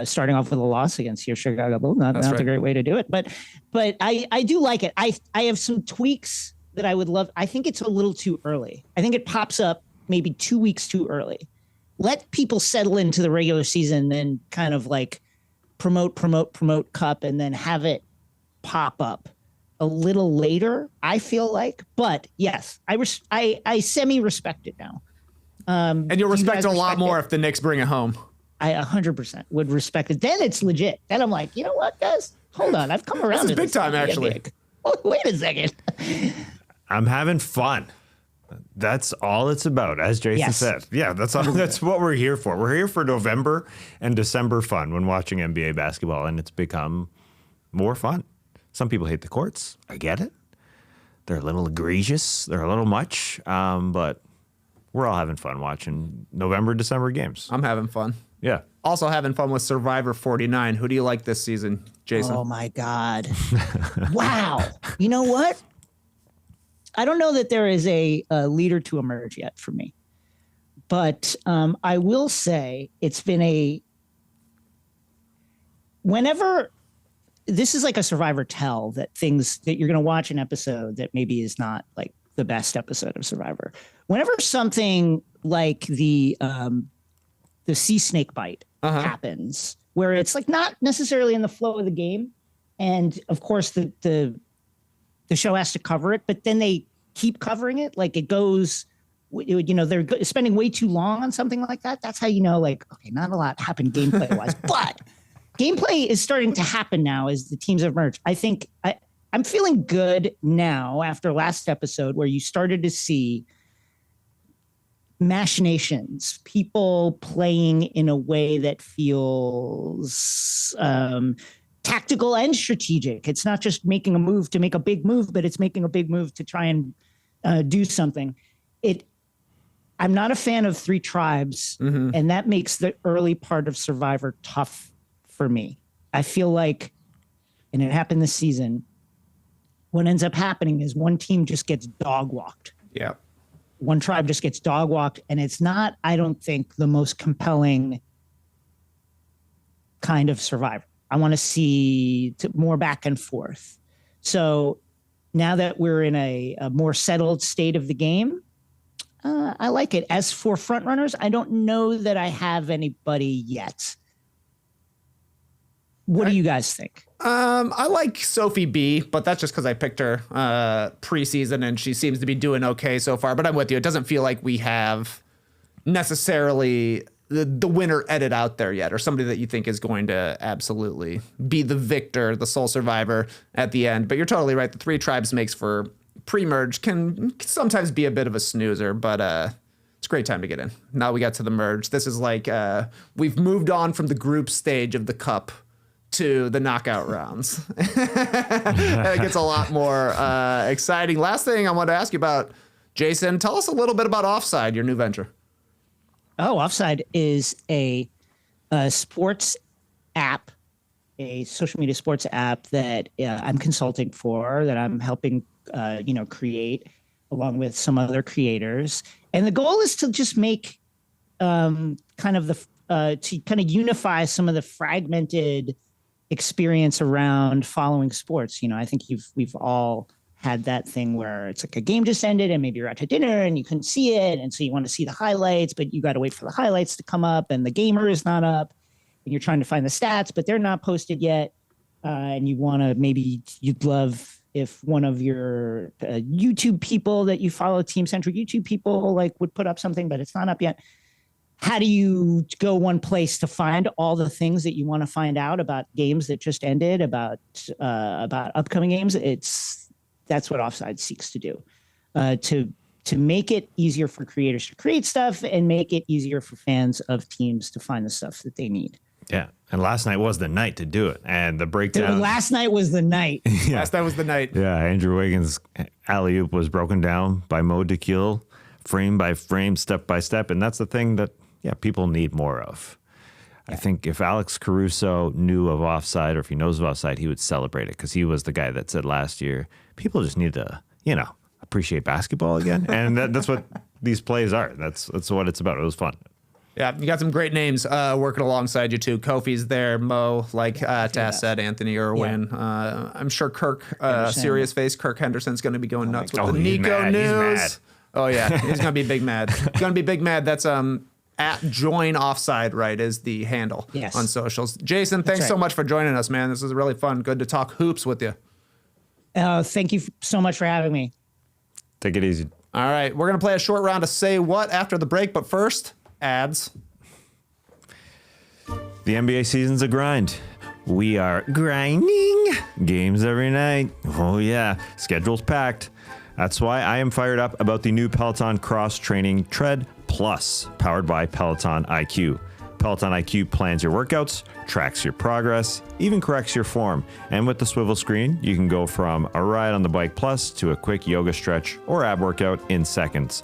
starting off with a loss against your Chicago Bulls. Not a great way to do it, but I do like it. I have some tweaks that I would love. I think it's a little too early. I think it pops up maybe 2 weeks too early. Let people settle into the regular season and kind of like promote Cup, and then have it pop up a little later, I feel like. But yes, I semi-respect it now. And you'll respect it a lot more if the Knicks bring it home. I 100% would respect it. Then it's legit. Then I'm like, you know what, guys? Hold on. I've come around. This is big time, actually. Wait a second. I'm having fun. That's all it's about, as Jason said. Yeah, that's what we're here for. We're here for November and December fun when watching NBA basketball, and it's become more fun. Some people hate the courts. I get it. They're a little egregious. They're a little much, but we're all having fun watching November, December games. I'm having fun. Yeah. Also having fun with Survivor 49. Who do you like this season, Jason? Oh, my God. Wow. You know what? I don't know that there is a leader to emerge yet for me, but I will say it's been whenever this is like a Survivor tell that things that you're going to watch an episode that maybe is not like the best episode of Survivor. Whenever something like the sea snake bite happens, where it's like not necessarily in the flow of the game. And of course the show has to cover it, but then they keep covering it. Like it goes, they're spending way too long on something like that. That's how okay, not a lot happened gameplay wise, but gameplay is starting to happen now as the teams have merged. I think I'm feeling good now after last episode where you started to see machinations, people playing in a way that feels tactical and strategic. It's not just making a move to make a big move, but it's making a big move to try and do something. I'm not a fan of 3 tribes, and that makes the early part of Survivor tough for me. I feel like, and it happened this season, what ends up happening is one team just gets dog walked. Yeah. One tribe just gets dog walked, and it's not, I don't think, the most compelling kind of Survivor. I want to see more back and forth. So now that we're in a more settled state of the game, I like it. As for front runners, I don't know that I have anybody yet. What do you guys think? I like Sophie B, but that's just because I picked her preseason and she seems to be doing okay so far. But I'm with you. It doesn't feel like we have necessarily the winner edit out there yet, or somebody that you think is going to absolutely be the victor, the sole survivor at the end. But you're totally right. The 3 tribes makes for pre-merge can sometimes be a bit of a snoozer, but it's a great time to get in. Now we got to the merge. This is like we've moved on from the group stage of the cup to the knockout rounds. It gets a lot more exciting. Last thing I want to ask you about, Jason, tell us a little bit about Offside, your new venture. Oh, Offside is a sports app, a social media sports app that I'm consulting for, that I'm helping create along with some other creators. And the goal is to just make to kind of unify some of the fragmented experience around following sports. I think we've all had that thing where it's like a game just ended and maybe you're out to dinner and you couldn't see it. And so you want to see the highlights, but you got to wait for the highlights to come up and the gamer is not up and you're trying to find the stats, but they're not posted yet. And you'd love if one of your YouTube people that you follow, team-centric YouTube people, would put up something, but it's not up yet. How do you go one place to find all the things that you want to find out about games that just ended, about upcoming games? That's what Offside seeks to do, to make it easier for creators to create stuff and make it easier for fans of teams to find the stuff that they need. Yeah. And last night was the night to do it. And the breakdown. Dude, last night was the night. Yeah. Last night was the night. Yeah. Andrew Wiggins' alley-oop was broken down by Mo DeKeel, frame by frame, step by step. And that's the thing that, people need more of. Yeah. I think if Alex Caruso knew of Offside, or if he knows of Offside, he would celebrate it, because he was the guy that said last year, people just need to, appreciate basketball again. And that's what these plays are. That's what it's about. It was fun. Yeah, you got some great names working alongside you too. Kofi's there, Mo, like Taz said, Anthony Irwin. Yeah. I'm sure Kirk, serious face, Kirk Henderson's going to be going nuts with the Nico news. Oh yeah, he's going to be big mad. Going to be big mad. That's at Join Offside, right, is the handle on socials. Jason, thanks so much for joining us, man. This is really fun. Good to talk hoops with you. Thank you so much for having me. Take it easy. All right, we're going to play a short round of Say What after the break, but first, ads. The NBA season's a grind. We are grinding games every night. Oh yeah, schedule's packed. That's why I am fired up about the new Peloton Cross Training Tread Plus, powered by Peloton IQ. Peloton IQ plans your workouts, tracks your progress, even corrects your form. And with the swivel screen, you can go from a ride on the bike plus to a quick yoga stretch or ab workout in seconds.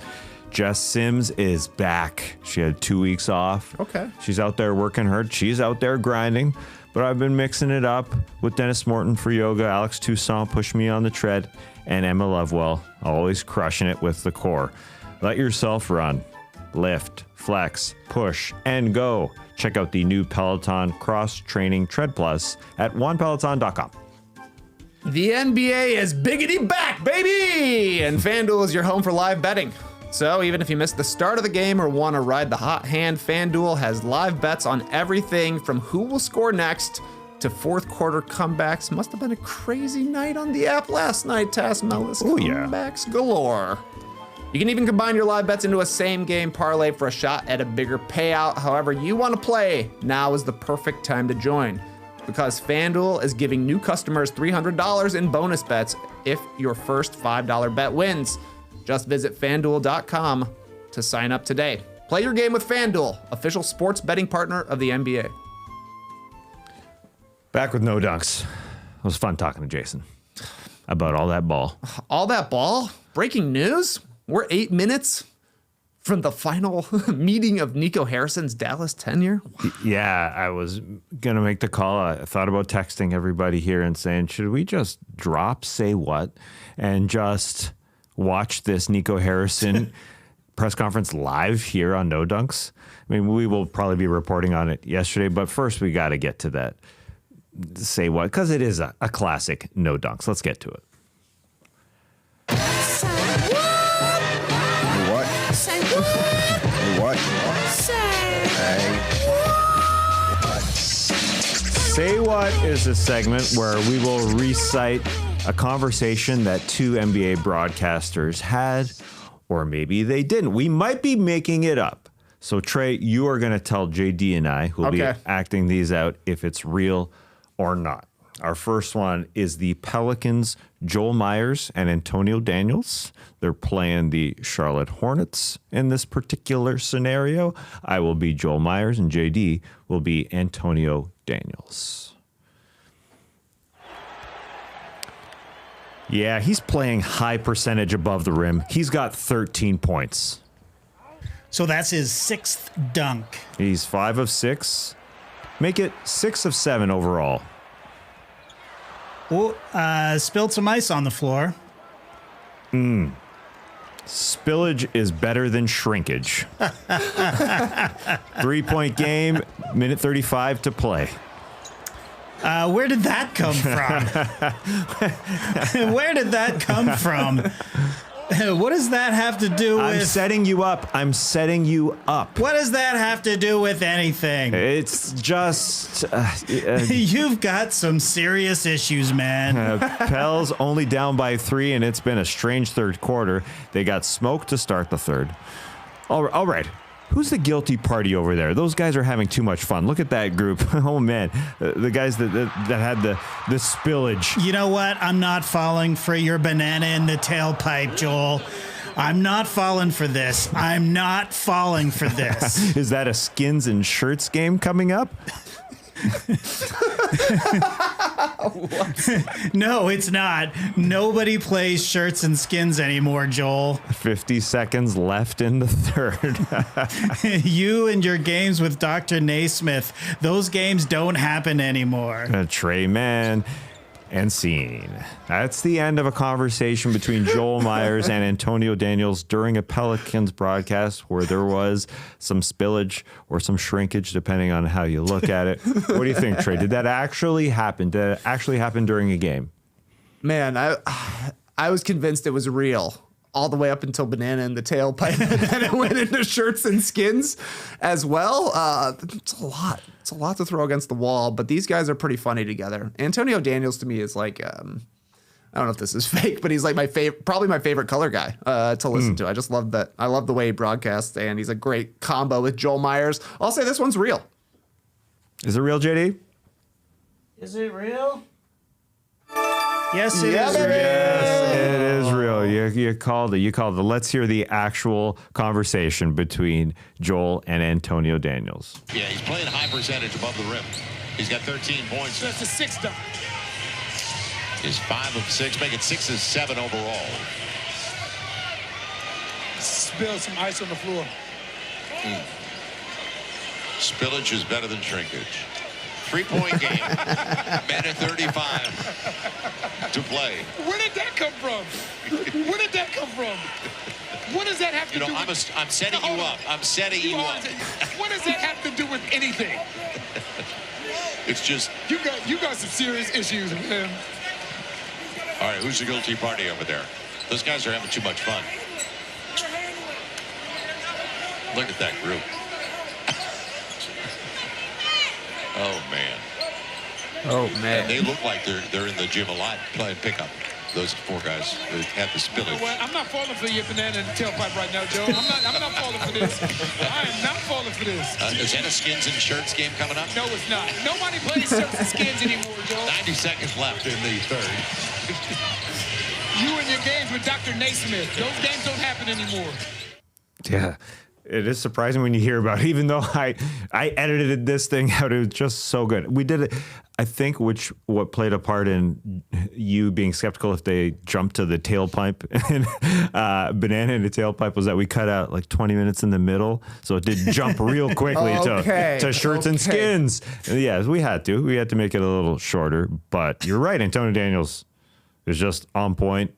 Jess Sims is back. She had 2 weeks off. Okay. She's out there working hard. She's out there grinding. But I've been mixing it up with Dennis Morton for yoga, Alex Toussaint pushed me on the tread, and Emma Lovewell always crushing it with the core. Let yourself run, lift, flex, push, and go. Check out the new Peloton Cross Training Tread Plus at onepeloton.com. The NBA is biggity back, baby! And FanDuel is your home for live betting. So even if you missed the start of the game or want to ride the hot hand, FanDuel has live bets on everything from who will score next to fourth quarter comebacks. Must have been a crazy night on the app last night, Task Mellis. Comebacks galore. You can even combine your live bets into a same game parlay for a shot at a bigger payout. However you want to play, now is the perfect time to join, because FanDuel is giving new customers $300 in bonus bets if your first $5 bet wins. Just visit FanDuel.com to sign up today. Play your game with FanDuel, official sports betting partner of the NBA. Back with no dunks. It was fun talking to Jason about all that ball. All that ball? Breaking news? We're 8 minutes from the final meeting of Nico Harrison's Dallas tenure. Yeah, I was going to make the call. I thought about texting everybody here and saying, should we just drop Say What and just watch this Nico Harrison press conference live here on No Dunks? I mean, we will probably be reporting on it yesterday, but first we got to get to that Say What, because it is a classic No Dunks. Let's get to it. What? Say what? What? Say Hey. Say What is a segment where we will recite a conversation that two NBA broadcasters had, or maybe they didn't. We might be making it up. So, Trey, you are going to tell JD and I, who will be acting these out, if it's real or not. Our first one is the Pelicans, Joel Myers and Antonio Daniels. They're playing the Charlotte Hornets in this particular scenario. I will be Joel Myers and JD will be Antonio Daniels. Yeah, he's playing high percentage above the rim. He's got 13 points. So that's his 6th dunk. He's 5 of 6. Make it 6 of 7 overall. Oh, spilled some ice on the floor. Spillage is better than shrinkage. 3-point game, minute 35 to play. Where did that come from? Where did that come from? What does that have to do with... I'm setting you up. I'm setting you up. What does that have to do with anything? It's just... You've got some serious issues, man. Pels only down by 3, and it's been a strange third quarter. They got smoked to start the third. All right. Who's the guilty party over there? Those guys are having too much fun. Look at that group. Oh, man. The guys that had the spillage. You know what? I'm not falling for your banana in the tailpipe, Joel. I'm not falling for this. I'm not falling for this. Is that a skins and shirts game coming up? No, it's not. Nobody plays shirts and skins anymore, Joel. 50 seconds left in the third. You and your games with Dr. Naismith, those games don't happen anymore. Trey Man. And scene. That's the end of a conversation between Joel Myers and Antonio Daniels during a Pelicans broadcast where there was some spillage or some shrinkage, depending on how you look at it. What do you think, Trey? Did that actually happen? Did it actually happen during a game? Man, I was convinced it was real all the way up until banana in the tailpipe, and then it went into shirts and skins as well. It's a lot. It's a lot to throw against the wall, but these guys are pretty funny together. Antonio Daniels to me is like, I don't know if this is fake, but he's like probably my favorite color guy to listen to. I just love that. I love the way he broadcasts, and he's a great combo with Joel Myers. I'll say this one's real. Is it real, JD? Is it real? Yes, it is. Yes, it is real. You called it. You called it. Let's hear the actual conversation between Joel and Antonio Daniels. Yeah, he's playing high percentage above the rim. He's got 13 points. That's a 6 dunk. He's 5 of 6, making 6 of 7 overall. Spilled some ice on the floor. Spillage is better than shrinkage. 3-point game. Minute 35 to play. Where did that come from? Where did that come from? What does that have to do with... I'm setting you up. I'm setting you up. What does that have to do with anything? It's just... You got some serious issues, man. All right, who's the guilty party over there? Those guys are having too much fun. Look at that group. Oh, man. Oh, man. And they look like they're in the gym a lot playing pickup. Those 4 guys that have the spillage. You know what? I'm not falling for your banana in the tailpipe right now, Joe. I'm not falling for this. I am not falling for this. Is that a skins and shirts game coming up? No, it's not. Nobody plays shirts and skins anymore, Joe. 90 seconds left in the third. You and your games with Dr. Naismith. Those games don't happen anymore. Yeah. It is surprising when you hear about it, even though I edited this thing out. It was just so good. We did it, I think, what played a part in you being skeptical if they jumped to the tailpipe and banana in the tailpipe was that we cut out like 20 minutes in the middle. So it did jump real quickly to shirts and skins. And yeah, we had to make it a little shorter, but you're right. Antonio Daniels is just on point.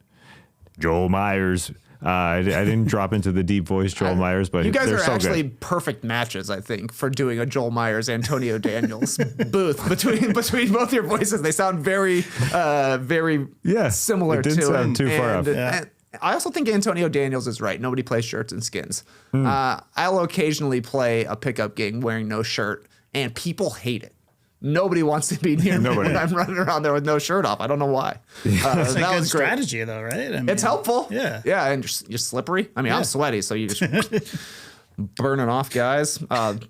Joel Myers. I didn't drop into the deep voice Joel Myers, but you guys they're are so actually good. Perfect perfect matches, I think, for doing a Joel Myers, Antonio Daniels booth between both your voices. They sound very similar it didn't to sound him. too far off. And I also think Antonio Daniels is right. Nobody plays shirts and skins. I'll occasionally play a pickup game wearing no shirt, and people hate it. Nobody wants to be near me when I'm running around there with no shirt off. I don't know why. It's a good strategy, though, right? I mean, it's helpful. Yeah. Yeah, and you're slippery. I mean, I'm sweaty, so you just burn it off, guys.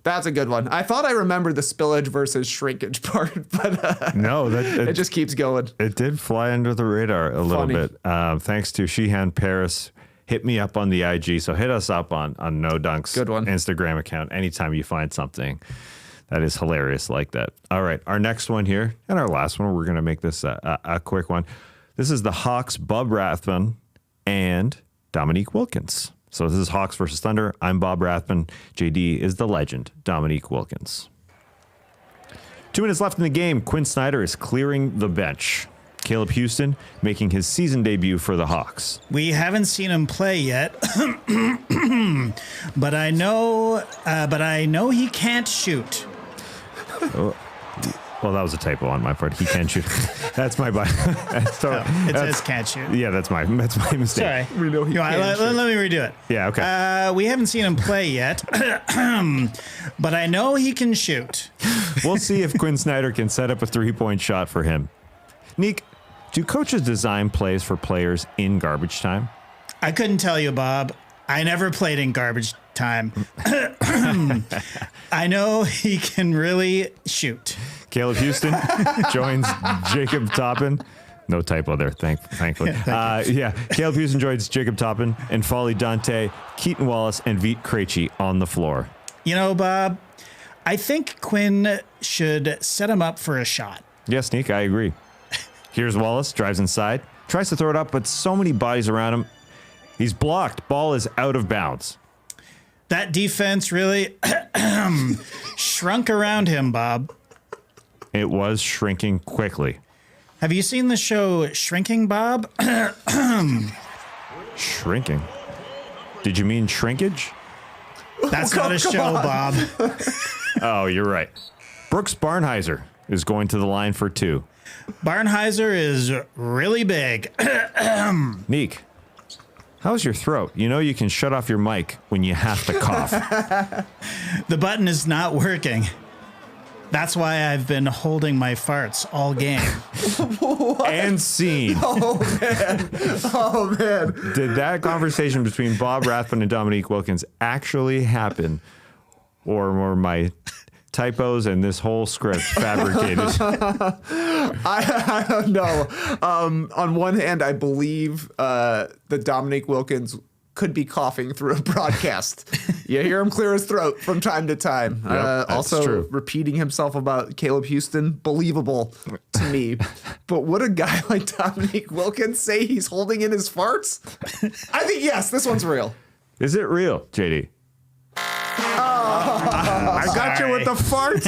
That's a good one. I thought I remembered the spillage versus shrinkage part, but no, it just keeps going. It did fly under the radar a little bit. Thanks to Sheehan Paris. Hit me up on the IG. So hit us up on No Dunks Good one. Instagram account anytime you find something that is hilarious like that. All right, our next one here and our last one. We're going to make this a quick one. This is the Hawks, Bob Rathman and Dominique Wilkins. So this is Hawks versus Thunder. I'm Bob Rathman. JD is the legend, Dominique Wilkins. 2 minutes left in the game. Quinn Snyder is clearing the bench. Caleb Houston making his season debut for the Hawks. We haven't seen him play yet, but I know he can't shoot. Well, that was a typo on my part. He can't shoot. That's my bad. It says can't shoot. Yeah, that's my mistake. Sorry. We know he let me redo it. Yeah, okay. We haven't seen him play yet, but I know he can shoot. We'll see if Quinn Snyder can set up a three-point shot for him. Nick, do coaches design plays for players in garbage time? I couldn't tell you, Bob. I never played in garbage time. I know he can really shoot. Caleb Houston joins Jacob Toppin. No typo there, thankfully. Caleb Houston joins Jacob Toppin and Folly Dante, Keaton Wallace, and Veet Krejci on the floor. You know, Bob, I think Quinn should set him up for a shot. Yes, Nick, I agree. Here's Wallace, drives inside, tries to throw it up, but so many bodies around him. He's blocked. Ball is out of bounds. That defense really shrunk around him, Bob. It was shrinking quickly. Have you seen the show Shrinking, Bob? Shrinking? Did you mean shrinkage? That's not a show, Bob. Oh, you're right. Brooks Barnhizer is going to the line for 2. Barnhizer is really big. Neek, how's your throat? You know you can shut off your mic when you have to cough. The button is not working. That's why I've been holding my farts all game. And scene. Oh man. Did that conversation between Bob Rathman and Dominique Wilkins actually happen? Or were my typos and this whole script fabricated? I don't know. On one hand, I believe that Dominique Wilkins could be coughing through a broadcast. You hear him clear his throat from time to time. Yep, also, true. Repeating himself about Caleb Houston, believable to me. But would a guy like Dominique Wilkins say he's holding in his farts? I think, yes, this one's real. Is it real, JD? I got you with the farts.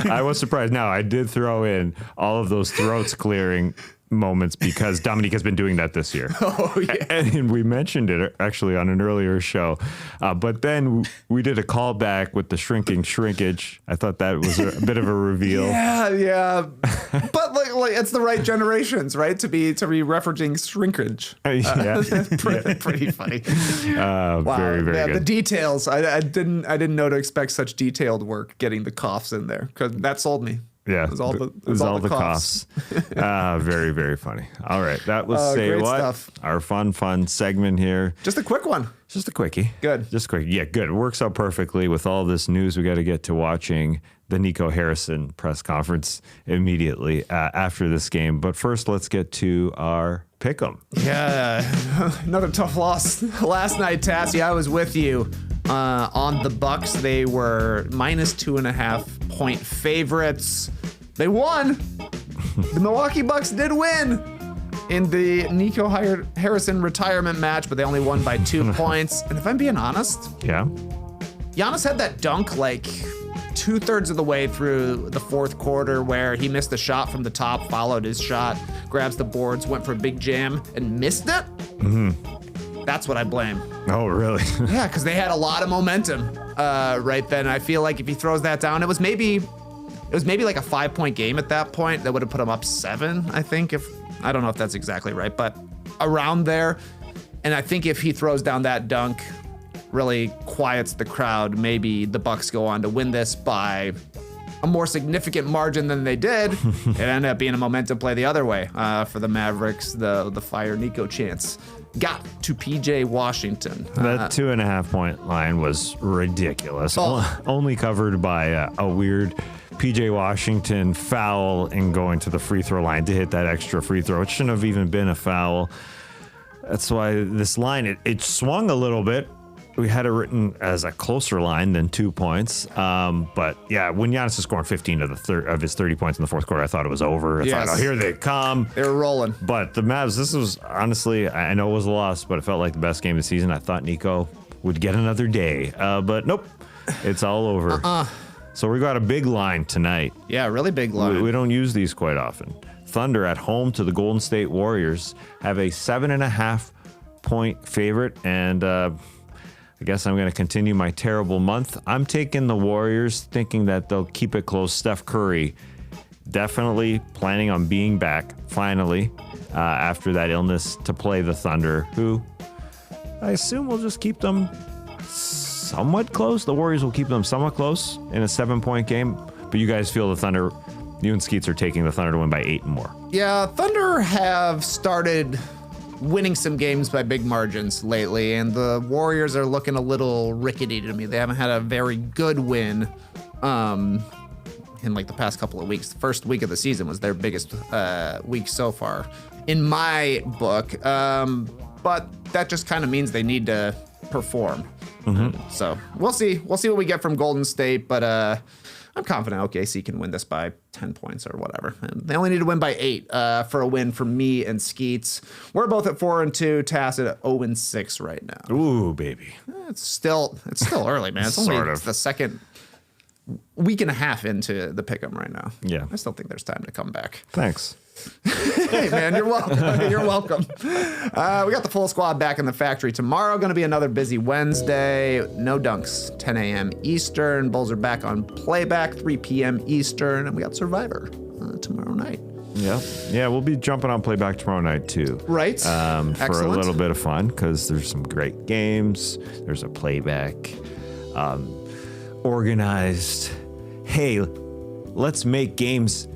I was surprised. Now, I did throw in all of those throats clearing moments because Dominique has been doing that this year. Oh, yeah. And we mentioned it actually on an earlier show. But then we did a callback with the shrinkage. I thought that was a bit of a reveal. Yeah. But like it's the right generations, right? To be referencing shrinkage. Pretty funny. Wow. Very, very good. The details. I didn't know to expect such detailed work getting the coughs in there because that sold me. Yeah, it was all the coughs. Very, very funny. All right, that was Say great What, stuff. Our fun segment here. Just a quick one. Just a quickie. Good. Just quick. Yeah, good. It works out perfectly with all this news. We got to get to watching the Nico Harrison press conference immediately after this game. But first, let's get to our pick'em. Yeah, another tough loss last night, Tassie. I was with you on the Bucks. They were -2.5 point favorites. They won. The Milwaukee Bucks did win in the Nico Harrison retirement match, but they only won by 2 points. And if I'm being honest, Yeah. Giannis had that dunk like 2/3 of the way through the fourth quarter where he missed the shot from the top, followed his shot, grabs the boards, went for a big jam, and missed it. That's what I blame. Oh, really? Yeah, because they had a lot of momentum right then. I feel like if he throws that down, it was maybe like a 5-point game at that point. That would have put him up 7, I think. I don't know if that's exactly right, but around there. And I think if he throws down that dunk, really quiets the crowd, maybe the Bucks go on to win this by a more significant margin than they did. It ended up being a momentum play the other way for the Mavericks. The fire Nico chance got to PJ Washington. That 2.5 point line was ridiculous. Only covered by a weird PJ Washington foul and going to the free throw line to hit that extra free throw. It shouldn't have even been a foul. That's why this line, it swung a little bit. We had it written as a closer line than 2 points. But yeah, when Giannis is scoring 15 of his 30 points in the fourth quarter, I thought it was over. I thought, oh, here they come. They were rolling. But the Mavs, this was honestly, I know it was a loss, but it felt like the best game of the season. I thought Nico would get another day. But nope, it's all over. So we got a big line tonight. Yeah, really big line. We don't use these quite often. Thunder at home to the Golden State Warriors have a 7.5 point favorite. And I guess I'm going to continue my terrible month. I'm taking the Warriors, thinking that they'll keep it close. Steph Curry definitely planning on being back finally after that illness to play the Thunder, who I assume will just keep them somewhat close. The Warriors will keep them somewhat close in a 7-point game. But you guys feel the Thunder, you and Skeets are taking the Thunder to win by 8 and more. Yeah, Thunder have started winning some games by big margins lately, and the Warriors are looking a little rickety to me. They haven't had a very good win in like the past couple of weeks. The first week of the season was their biggest week so far in my book. But that just kind of means they need to perform. So we'll see. We'll see what we get from Golden State, but I'm confident OKC can win this by 10 points or whatever. And they only need to win by 8 for a win for me and Skeets. We're both at 4-2. Tass at 0-6 right now. Ooh, baby. It's still early, man. It's only the second week and a half into the pick'em right now. Yeah. I still think there's time to come back. Thanks. Hey, man, you're welcome. You're welcome. We got the full squad back in the factory tomorrow. Going to be another busy Wednesday. No dunks, 10 a.m. Eastern. Bulls are back on playback, 3 p.m. Eastern. And we got Survivor tomorrow night. Yeah, we'll be jumping on playback tomorrow night too. Right. For a Excellent. little bit of fun because there's some great games. There's a playback, organized. Hey, let's make games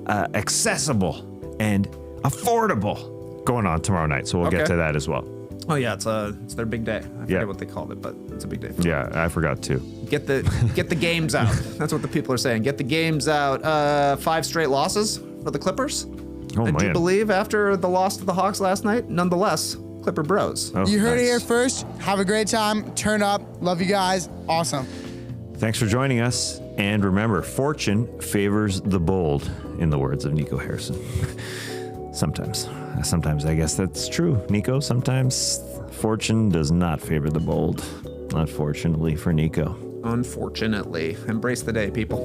accessible and affordable going on tomorrow night. So we'll get to that as well. Oh yeah, it's their big day. I forget what they called it, but it's a big day. For Yeah, I forgot too. Get the games out. That's what the people are saying. Get the games out. 5 straight losses for the Clippers. Oh, I do man. believe after the loss to the Hawks last night, nonetheless, Clipper Bros. Oh, You heard it nice. here first. Have a great time. Turn up. Love you guys. Awesome. Thanks for joining us. And remember, fortune favors the bold, in the words of Nico Harrison. Sometimes I guess that's true, Nico. Sometimes fortune does not favor the bold. Unfortunately for Nico. Unfortunately. Embrace the day, people.